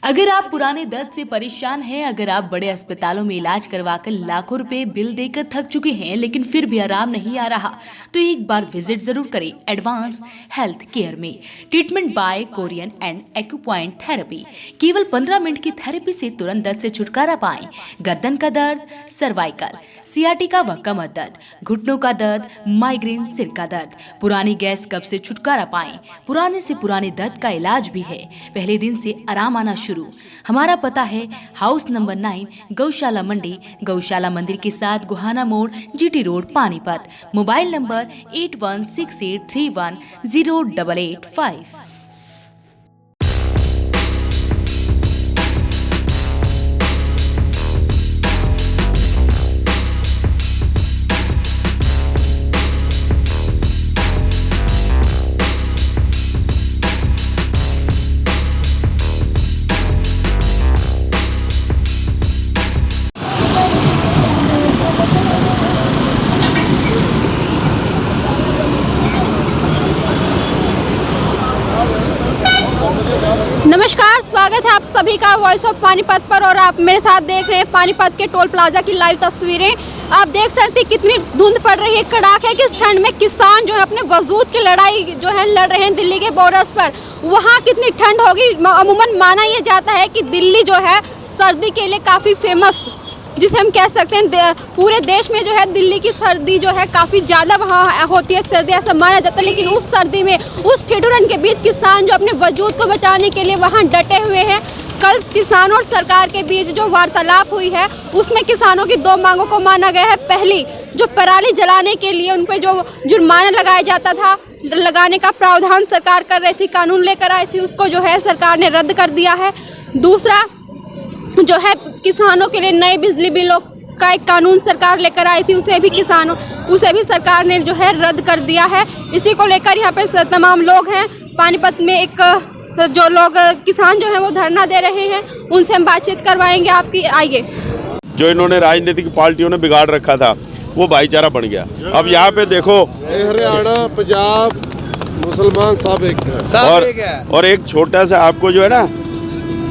अगर आप पुराने दर्द से परेशान हैं, अगर आप बड़े अस्पतालों में इलाज करवाकर लाखों रुपए बिल देकर थक चुके हैं लेकिन फिर भी आराम नहीं आ रहा, तो एक बार विजिट जरूर करें एडवांस हेल्थ केयर में। Treatment bye Korean and acupoint therapy. केवल 15 मिनट की थेरेपी से तुरंत दर्द से छुटकारा पाएं। गर्दन का दर्द, सर्वाइकल, सियाटिका व कमर दर्द, घुटनों का दर्द, माइग्रेन, सिर का दर्द, पुरानी गैस कब्ज से छुटकारा पाएं। पुराने से पुराने दर्द का इलाज भी है, पहले दिन से आराम आना शुरू। हमारा पता है हाउस नंबर 9, गौशाला मंडी, गौशाला मंदिर के साथ गुहाना मोड़, GT road, Panipat. Mobile number 8168310885। नमस्कार, स्वागत है आप सभी का वॉइस ऑफ पानीपत पर। और आप मेरे साथ देख रहे हैं पानीपत के टोल प्लाजा की लाइव तस्वीरें। आप देख सकते हैं कितनी धुंध पड़ रही है, कड़ाके की ठंड में किसान जो है अपने वजूद की लड़ाई जो है लड़ रहे हैं दिल्ली के बॉर्डर्स पर। वहाँ कितनी ठंड होगी। अमूमन माना यह जाता है कि दिल्ली जो है सर्दी के लिए काफ़ी फेमस, जिसे हम कह सकते हैं पूरे देश में जो है दिल्ली की सर्दी जो है काफ़ी ज़्यादा वहाँ होती है, सर्दी ऐसा माना जाता है। लेकिन उस सर्दी में, उस ठिठुरन के बीच किसान जो अपने वजूद को बचाने के लिए वहाँ डटे हुए हैं। कल किसानों और सरकार के बीच जो वार्तालाप हुई है उसमें किसानों की 2 मांगों को माना गया है। पहली, जो पराली जलाने के लिए उन पर जो जुर्माना लगाया जाता था, लगाने का प्रावधान सरकार कर रही थी, कानून लेकर आई थी, उसको जो है सरकार ने रद्द कर दिया है। दूसरा जो है किसानों के लिए नए बिजली बिलों का एक कानून सरकार लेकर आई थी, उसे भी सरकार ने जो है रद्द कर दिया है। इसी को लेकर यहाँ पे तमाम लोग हैं पानीपत में, एक जो लोग किसान जो हैं वो धरना दे रहे हैं, उनसे हम बातचीत करवाएंगे आपकी। आइए। जो इन्होंने राजनीतिक पार्टियों ने बिगाड़ रखा था वो भाईचारा बन गया। अब यहाँ पे देखो, हरियाणा, पंजाब, मुसलमान सब एक है। और एक छोटा सा आपको जो है ना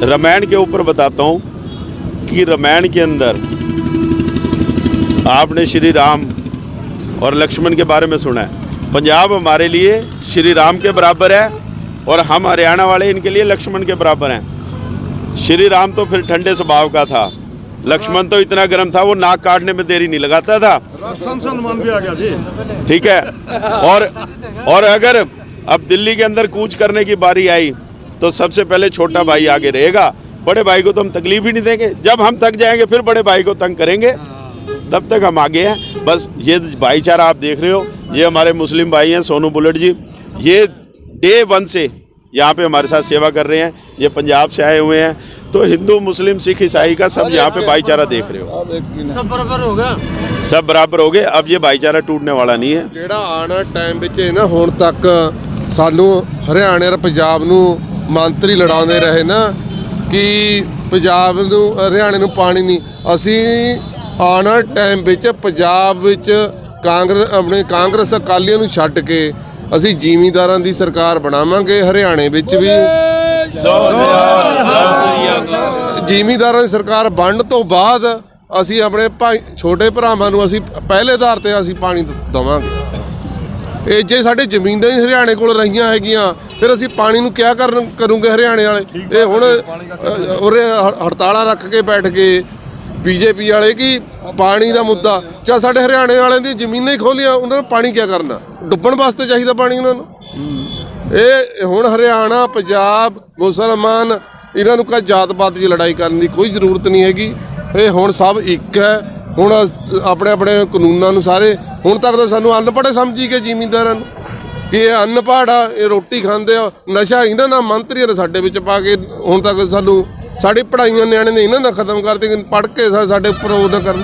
रामायण के ऊपर बताता हूँ कि रामायण के अंदर आपने श्री राम और लक्ष्मण के बारे में सुना है। पंजाब हमारे लिए श्री राम के बराबर है और हम हरियाणा वाले इनके लिए लक्ष्मण के बराबर हैं। श्री राम तो फिर ठंडे स्वभाव का था, लक्ष्मण तो इतना गर्म था वो नाक काटने में देरी नहीं लगाता था। सम्मान भी आ गया जी। ठीक है। और अगर अब दिल्ली के अंदर कूच करने की बारी आई तो सबसे पहले छोटा भाई आगे रहेगा। बड़े भाई को तो हम तकलीफ ही नहीं देंगे। जब हम थक जाएंगे फिर बड़े भाई को तंग करेंगे, तब तक हम आगे हैं। बस ये भाईचारा आप देख रहे हो। ये हमारे मुस्लिम भाई हैं, सोनू बुलेट जी, ये डे 1 से यहाँ पे हमारे साथ सेवा कर रहे हैं। ये पंजाब से आए हुए हैं। तो हिंदू, मुस्लिम, सिख, ईसाई का सब यहाँ पे भाईचारा देख रहे हो। सब बराबर हो गया, सब बराबर हो गए। अब ये भाईचारा टूटने वाला नहीं है। ਜਿਹੜਾ ਆਣਾ ਟਾਈਮ ਵਿੱਚ ਨਾ ਹੁਣ ਤੱਕ ਸਾਨੂੰ ਹਰਿਆਣਾ और पंजाब ਨੂੰ ਮੰਤਰੀ ਲੜਾਉਂਦੇ ਰਹੇ ਨਾ ਕਿ ਪੰਜਾਬ ਨੂੰ ਹਰਿਆਣੇ ਨੂੰ ਪਾਣੀ ਨਹੀਂ। ਅਸੀਂ ਆਣਾ ਟਾਈਮ ਵਿੱਚ ਪੰਜਾਬ ਵਿੱਚ ਕਾਂਗਰਸ ਅਕਾਲੀਆਂ ਨੂੰ ਛੱਡ ਕੇ ਅਸੀਂ ਜ਼ਿਮੀਂਦਾਰਾਂ ਦੀ ਸਰਕਾਰ ਬਣਾਵਾਂਗੇ। ਹਰਿਆਣੇ ਵਿੱਚ ਵੀ ਜ਼ਿਮੀਂਦਾਰਾਂ ਦੀ ਸਰਕਾਰ ਬਣਨ ਤੋਂ ਬਾਅਦ ਅਸੀਂ ਆਪਣੇ ਭਾਈ ਛੋਟੇ ਭਰਾਵਾਂ ਨੂੰ ਅਸੀਂ ਪਹਿਲੇ ਆਧਾਰ ਤੇ ਅਸੀਂ ਪਾਣੀ ਦੇਵਾਂਗੇ। ਇਹ ਜੇ ਸਾਡੇ ਜ਼ਮੀਨਾਂ ਹੀ ਹਰਿਆਣੇ ਕੋਲ ਰਹੀਆਂ ਹੈਗੀਆਂ ਫਿਰ ਅਸੀਂ ਪਾਣੀ ਨੂੰ ਕਿਆ ਕਰੂੰਗੇ ਹਰਿਆਣੇ ਵਾਲੇ। ਇਹ ਹੁਣ ਉਰੇ ਹੜਤਾਲਾਂ ਰੱਖ ਕੇ ਬੈਠ ਗਏ ਬੀਜੇਪੀ ਵਾਲੇ ਕਿ ਪਾਣੀ ਦਾ ਮੁੱਦਾ। ਚੱਲ ਸਾਡੇ ਹਰਿਆਣੇ ਵਾਲਿਆਂ ਦੀ ਜ਼ਮੀਨਾਂ ਹੀ ਖੋਲੀਆਂ, ਉਹਨਾਂ ਨੂੰ ਪਾਣੀ ਕਿਆ ਕਰਨਾ? ਡੁੱਬਣ ਵਾਸਤੇ ਚਾਹੀਦਾ ਪਾਣੀ ਉਹਨਾਂ ਨੂੰ। ਇਹ ਹੁਣ ਹਰਿਆਣਾ, ਪੰਜਾਬ, ਮੁਸਲਮਾਨ ਇਹਨਾਂ ਨੂੰ ਕਾ ਜਾਤ ਪਾਤ 'ਚ ਲੜਾਈ ਕਰਨ ਦੀ ਕੋਈ ਜ਼ਰੂਰਤ ਨਹੀਂ ਹੈਗੀ। ਇਹ ਹੁਣ ਸਭ ਇੱਕ ਹੈ। ਹੁਣ ਆਪਣੇ ਆਪਣੇ ਕਾਨੂੰਨਾਂ ਨੂੰ ਸਾਰੇ ਹੁਣ ਤੱਕ ਤਾਂ ਸਾਨੂੰ ਅਨਪੜ੍ਹ ਸਮਝੀ ਗਏ ਜ਼ਿਮੀਂਦਾਰਾਂ ਨੂੰ ਕਿ ਇਹ ਅਨਪੜ੍ਹ ਆ, ਇਹ ਰੋਟੀ ਖਾਂਦੇ ਆ। ਨਸ਼ਾ ਇਹਨਾਂ ਨਾਲ ਮੰਤਰੀਆਂ ਨੇ ਸਾਡੇ ਵਿੱਚ ਪਾ ਕੇ ਹੁਣ ਤੱਕ ਸਾਨੂੰ ਸਾਡੀ ਪੜ੍ਹਾਈਆਂ ਨਿਆਣੇ ਨੇ ਇਹਨਾਂ ਨਾਲ ਖਤਮ ਕਰਤੀ। ਪੜ੍ਹ ਕੇ ਸਾਡੇ ਉੱਪਰ ਉਹ ਨਾ ਕਰਨ।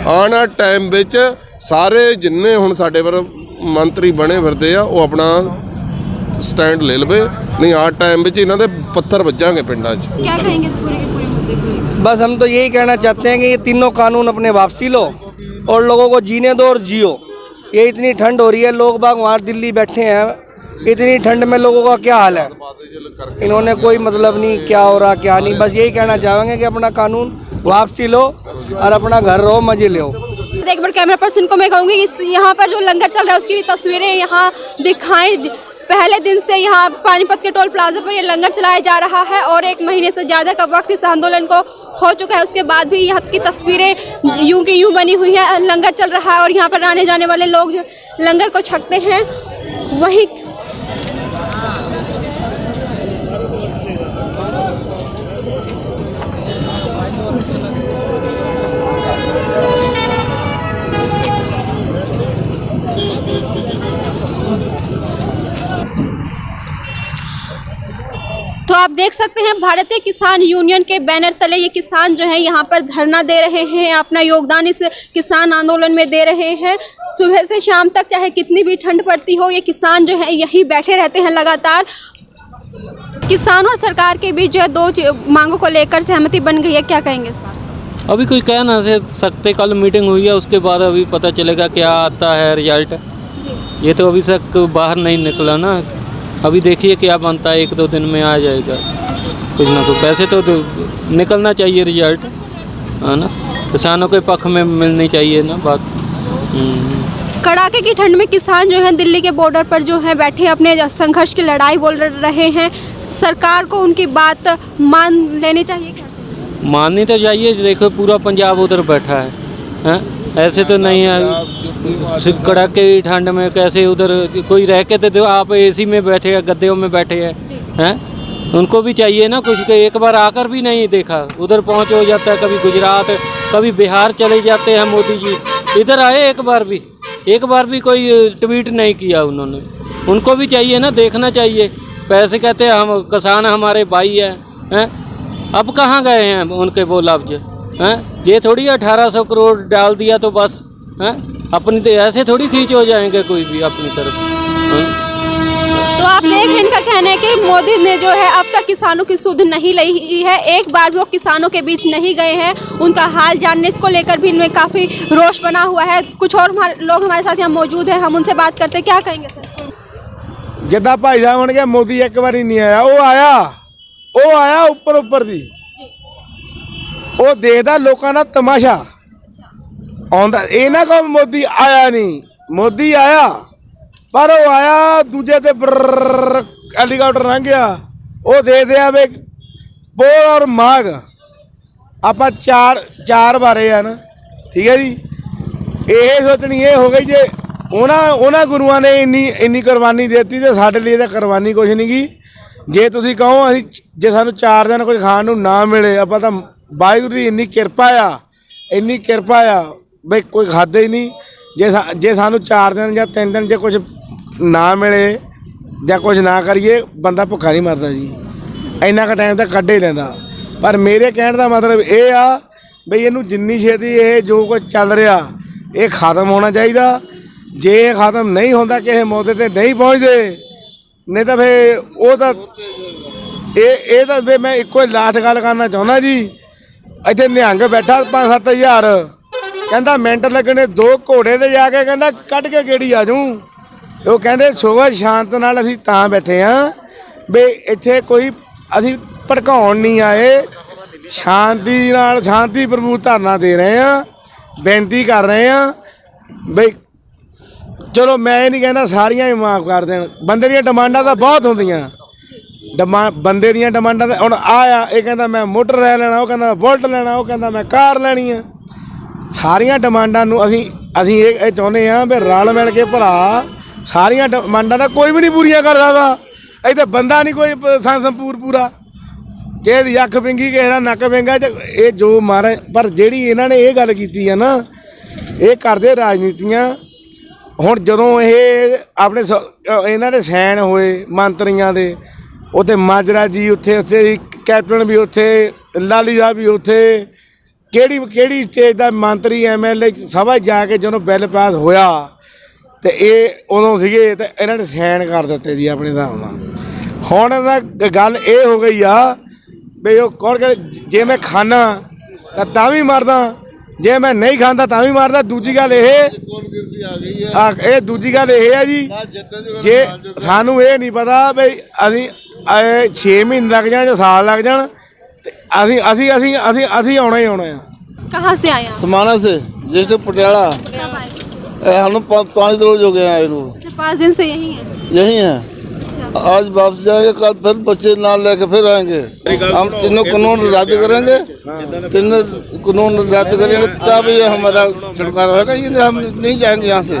ਆਉਣ ਵਾਲੇ ਟਾਈਮ ਵਿੱਚ ਸਾਰੇ ਜਿੰਨੇ ਹੁਣ ਸਾਡੇ ਪਰ ਮੰਤਰੀ ਬਣੇ ਫਿਰਦੇ ਆ ਉਹ ਆਪਣਾ ਸਟੈਂਡ ਲੈ ਲਵੇ, ਨਹੀਂ ਆ ਟਾਈਮ ਵਿੱਚ ਇਹਨਾਂ ਦੇ ਪੱਥਰ ਵੱਜਾਂਗੇ ਪਿੰਡਾਂ 'ਚ। क्या कहेंगे इस पूरे के पूरे मुद्दे को लेकर? बस हम तो यही कहना चाहते हैं कि ये तीनों कानून अपने वापसी लो और लोगों को जीने दो और जियो। ये इतनी ठंड हो रही है, लोग बाग वहाँ दिल्ली बैठे हैं इतनी ठंड में लोगों का क्या हाल है। इन्होंने कोई मतलब नहीं क्या हो रहा क्या नहीं, बस यही कहना चाहेंगे कि अपना कानून वापसी लो और अपना घर रहो, मजे लो। एक बार कैमरा पर्सन को मैं कहूँगी इस यहाँ पर जो लंगर चल रहा है उसकी भी तस्वीरें यहाँ दिखाएं। पहले दिन से यहाँ पानीपत के टोल प्लाजा पर ये लंगर चलाया जा रहा है और 1 महीने से ज़्यादा का वक्त इस आंदोलन को हो चुका है। उसके बाद भी यहाँ की तस्वीरें यूं की यूं बनी हुई है। लंगर चल रहा है और यहाँ पर आने जाने वाले लोग जो लंगर को छकते हैं वही तो आप देख सकते हैं भारतीय किसान यूनियन के बैनर तले ये किसान जो है यहाँ पर धरना दे रहे हैं, अपना योगदान इस किसान आंदोलन में दे रहे हैं। सुबह से शाम तक चाहे कितनी भी ठंड पड़ती हो ये किसान जो है यहीं बैठे रहते हैं लगातार। किसान और सरकार के बीच जो है 2 मांगों को लेकर सहमति बन गई है, क्या कहेंगे इस बात? अभी कोई कह ना सकते, कल मीटिंग हुई है उसके बाद अभी पता चलेगा क्या आता है रिजल्ट। ये तो अभी तक बाहर नहीं निकला ना, अभी देखिए क्या बनता है, 1-2 दिन में आ जाएगा कुछ ना कुछ। पैसे तो निकलना चाहिए रिजल्ट, है ना, किसानों के पक्ष में मिलनी चाहिए ना बात। कड़ाके की ठंड में किसान जो है दिल्ली के बॉर्डर पर जो है बैठे अपने संघर्ष की लड़ाई बोल रहे हैं। सरकार को उनकी बात मान लेनी चाहिए क्या? माननी तो चाहिए। देखो पूरा पंजाब उधर बैठा है, हैं? ऐसे तो नहीं है सिर्फ कड़ाके की ठंड में कैसे उधर कोई रह के तो आप एसी में बैठे हैं, गद्दों में बैठे हैं, उनको भी चाहिए ना कुछ। एक बार आकर भी नहीं देखा, उधर पहुंच हो जाता है, कभी गुजरात कभी बिहार चले जाते हैं मोदी जी, इधर आए एक बार भी कोई ट्वीट नहीं किया उन्होंने। उनको भी चाहिए ना, देखना चाहिए। पैसे कहते हैं हम किसान हमारे भाई हैं, अब कहाँ गए हैं उनके वो लफ्ज, हैं? ये थोड़ी 1800 करोड़ डाल दिया तो बस, हैं? अपनी तो ऐसे थोड़ी खींच हो जाएंगे कोई भी अपनी तरफ, हैं? तो आप देख रहे हैं इनका कहना है कि मोदी ने जो है अब तक किसानों की सुध नहीं ली है, एक बार भी वो किसानों के बीच नहीं गए हैं। उनका हाल जानने इसको लेकर भी इनमें काफ़ी रोष बना हुआ है। कुछ और लोग हमारे साथ यहाँ मौजूद हैं, हम उनसे बात करते हैं, क्या कहेंगे सर? जिदा भाई साहब होने गया मोदी एक बार नहीं आया, वो आया उपर दी, वो देखदा लोगों का तमाशा आंदा। ये ना कहो मोदी आया नहीं, मोदी आया पर वो आया दूजे ते हेलीकॉप्टर लंघ गया। वो दे दिया वे बोल और माग आप चार बारे हैं ना, ठीक है जी। ये सोचनी ये हो गई जे उन्होंने गुरुआ ने इन्नी कुरबानी देती तो साढ़े लिए तो कुरबानी कुछ नहीं की। जे तुसी कहो असी जे सानू 4 दिन कुछ खाण नूं ना मिले, आप तो वाहिगुरू की इन्नी किरपा आ बई कोई खादे ही नहीं। जे सानू 4 दिन या 3 दिन जे कुछ ना मिले या कुछ ना करिए बंदा भुखा नहीं मरदा जी, इन्ना का टाइम तो कढ़ ही लेंदा। पर मेरे कहने का मतलब ये आ बई इनू जिन्नी छेती ये जो कुछ चल रहा ये खत्म होना चाहिए। जे खत्म नहीं होता किसी मौके ते नहीं पहुँचते नहीं तो फिर वो तो ये तो फिर मैं एको लास्ट गल करना चाहुंदा जी। इत्थे निहंग बैठा 5-7 हज़ार कहता मिनट लगने 2 घोड़े ते जाके कहता कढ़ के गेड़ी आ जाऊँ। वो कहते सुबह शांत नाल असीं तां बैठे हाँ भी इत्थे कोई असीं भड़काउण नहीं आए, शांति नाल शांति प्रभु धरना दे रहे हैं, बेनती कर रहे हैं बई चलो। मैं नहीं कहना सारियां ही माफ़ कर देन, बंदे दी डिमांडां तो बहुत होंदियां, बंदे दी डिमांडां तो हुण आया ये कहता मैं मोटर ले लेना, वो कहता बुलट लेना, वो कहता मैं कार लैनी है। सारियां डिमांडां नूं असीं ये चाहुंदे हां भी रल मिल के भरा सारियां डिमांडां तो कोई भी नहीं पूरियां कर सकदा। असीं तो बंदा नहीं कोई संपूर पूरा, किसी दी अख पिंगी किसी दा नक पिंगा ये जो मारे। पर जिहड़ी इन्हां ने ये गल कीती है ना, ये करदे राजनीतियां। ਹੁਣ ਜਦੋਂ ਇਹ ਆਪਣੇ ਇਹਨਾਂ ਦੇ ਸਾਈਨ ਹੋਏ ਮੰਤਰੀਆਂ ਦੇ ਉੱਥੇ ਮਾਜਰਾ ਜੀ ਉੱਥੇ ਕੈਪਟਨ ਵੀ ਉੱਥੇ ਲਾਲੀ ਸਾਹਿਬ ਵੀ ਉੱਥੇ ਕਿਹੜੀ ਸਟੇਜ ਦਾ ਮੰਤਰੀ MLA ਸਭਾ ਜਾ ਕੇ ਜਦੋਂ ਬਿੱਲ ਪਾਸ ਹੋਇਆ ਤੇ ਇਹ ਉਦੋਂ ਸੀਗੇ ਤੇ ਇਹਨਾਂ ਨੇ ਸਾਈਨ ਕਰ ਦਿੱਤੇ ਜੀ ਆਪਣੇ ਹਿਸਾਬ ਨਾਲ। ਹੁਣ ਦਾ ਗੱਲ ਇਹ ਹੋ ਗਈ ਆ ਵੀ ਉਹ ਕੌਣ ਕਹਿੰਦੇ ਜੇ ਮੈਂ ਖਾਣਾ ਤਾਂ ਵੀ ਮਰਦਾ, ਜੇ ਮੈਂ ਨਹੀਂ ਖਾਂਦਾ ਤਾਂ ਵੀ ਮਰਦਾ। ਦੂਜੀ ਗੱਲ ਇਹ ਇਹ ਦੂਜੀ ਗੱਲ ਇਹ ਹੈ ਜੀ, ਜੇ ਸਾਨੂੰ ਇਹ ਨਹੀਂ ਪਤਾ ਵੀ ਅਸੀਂ 6 ਮਹੀਨੇ ਲੱਗ ਜਾਣ ਜਾਂ ਸਾਲ ਲੱਗ ਜਾਣ ਤੇ ਅਸੀਂ ਆਉਣਾ ਹੀ ਆਉਣਾ ਆ। कहाँ से आए आप? समाना से जैसे पटियाला कब आए? हम 5 रोज हो गए आए लोग, अच्छा, 5 दिन से यही है। यही है। अच्छा, आज वापस जाएंगे, कल फिर बच्चे नाल लेके फिर आएंगे। हम तीनों कानून रद्द करेंगे, तीनों कानून रद्द करेंगे तब ये हमारा छुटकारा होगा। ये हम नहीं जाएंगे यहाँ से।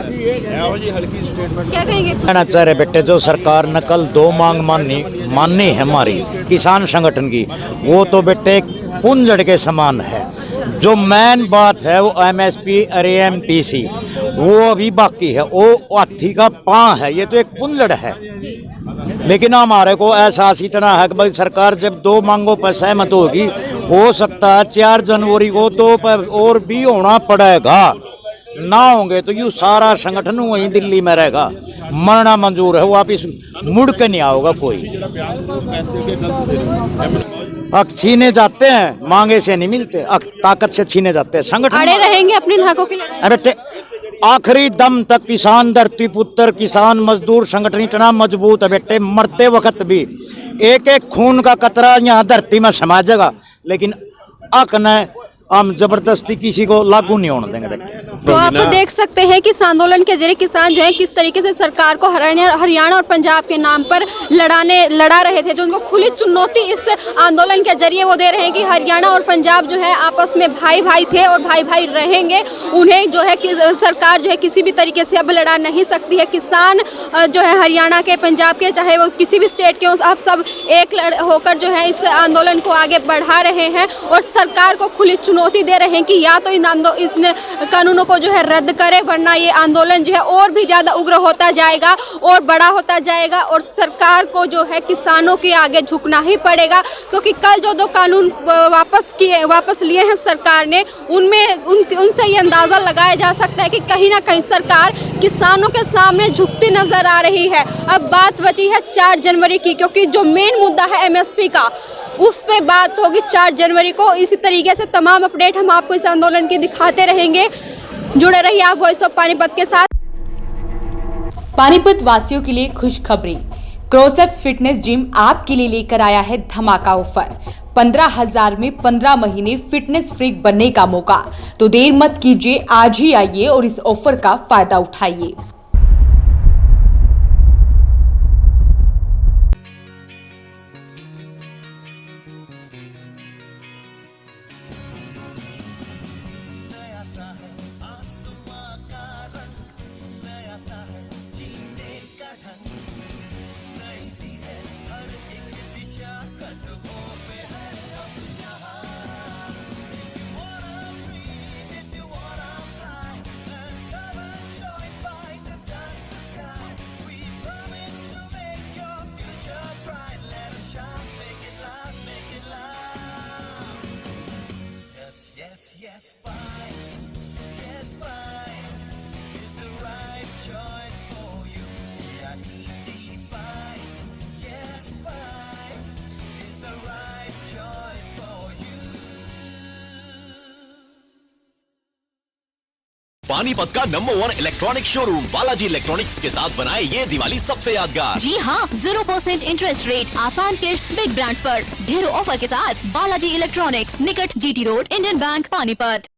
क्या कहेंगे? कहना चाह रहे बेटे, जो सरकार ने कल 2 मांग माननी है हमारी किसान संगठन की, वो तो बेटे पुंजड़ के समान है। जो मेन बात है वो MSP और AMTC वो अभी बाकी है, वो हाथी का पाँव है, ये तो एक पुंजड़ है। लेकिन हमारे को एहसास इतना है कि भाई सरकार जब 2 मांगों पर सहमत होगी, हो सकता है 4 जनवरी को 2 पर और भी होना पड़ेगा। ना होंगे तो यूँ सारा संगठन वहीं दिल्ली में रहेगा, मरना मंजूर है, वापिस मुड़ के नहीं आओगा कोई। हक छीने जाते हैं, मांगे से नहीं मिलते, हक ताकत से छीने जाते हैं। संगठन अड़े रहेंगे अपने हकों की लड़ाई? अरे आखिरी दम तक किसान धरती पुत्र, किसान मजदूर संगठन इतना मजबूत है बेटे, मरते वक्त भी एक एक खून का कतरा यहाँ धरती में समा जाएगा, लेकिन हक ने हम जबरदस्ती किसी को लागू नहीं होने देंगे बेटे। तो आप देख सकते हैं कि इस आंदोलन के जरिए किसान जो है किस तरीके से सरकार को हरियाणा और पंजाब के नाम पर लड़ा रहे थे। जो उनको खुली चुनौती इस आंदोलन के जरिए वो दे रहे हैं कि हरियाणा और पंजाब जो है आपस में भाई भाई थे और भाई भाई रहेंगे। उन्हें जो है कि सरकार जो है किसी भी तरीके से अब लड़ा नहीं सकती है। किसान जो है हरियाणा के, पंजाब के, चाहे वो किसी भी स्टेट के, आप सब एक होकर जो है इस आंदोलन को आगे बढ़ा रहे हैं और सरकार को खुली चुनौती दे रहे हैं कि या तो इन कानूनों को जो है रद्द करे, वरना ये आंदोलन जो है और भी ज़्यादा उग्र होता जाएगा और बड़ा होता जाएगा और सरकार को जो है किसानों के आगे झुकना ही पड़ेगा। क्योंकि कल जो 2 कानून वापस लिए हैं सरकार ने, उनसे ये अंदाज़ा लगाया जा सकता है कि कहीं ना कहीं सरकार किसानों के सामने झुकती नज़र आ रही है। अब बात बची है 4 जनवरी की, क्योंकि जो मेन मुद्दा है MSP का, उस पे बात होगी 4 जनवरी को। इसी तरीके से तमाम अपडेट हम आपको इस आंदोलन की दिखाते रहेंगे। जुड़े रहिए आप वॉइस ऑफ पानीपत के साथ। पानीपत वासियों के लिए खुशखबरी, क्रोसेप्स फिटनेस जिम आपके लिए लेकर आया है धमाका ऑफर। 15,000 में 15 महीने फिटनेस फ्रीक बनने का मौका। तो देर मत कीजिए, आज ही आइए और इस ऑफर का फायदा उठाइए। पानीपत का number 1 electronic showroom Balaji electronics के साथ बनाए ये दिवाली सबसे यादगार। जी हाँ, 0% इंटरेस्ट रेट, आसान किश्त, बिग ब्रांड्स पर ढेरों ऑफर के साथ बालाजी इलेक्ट्रॉनिक्स, निकट GT road, Indian bank, Panipat.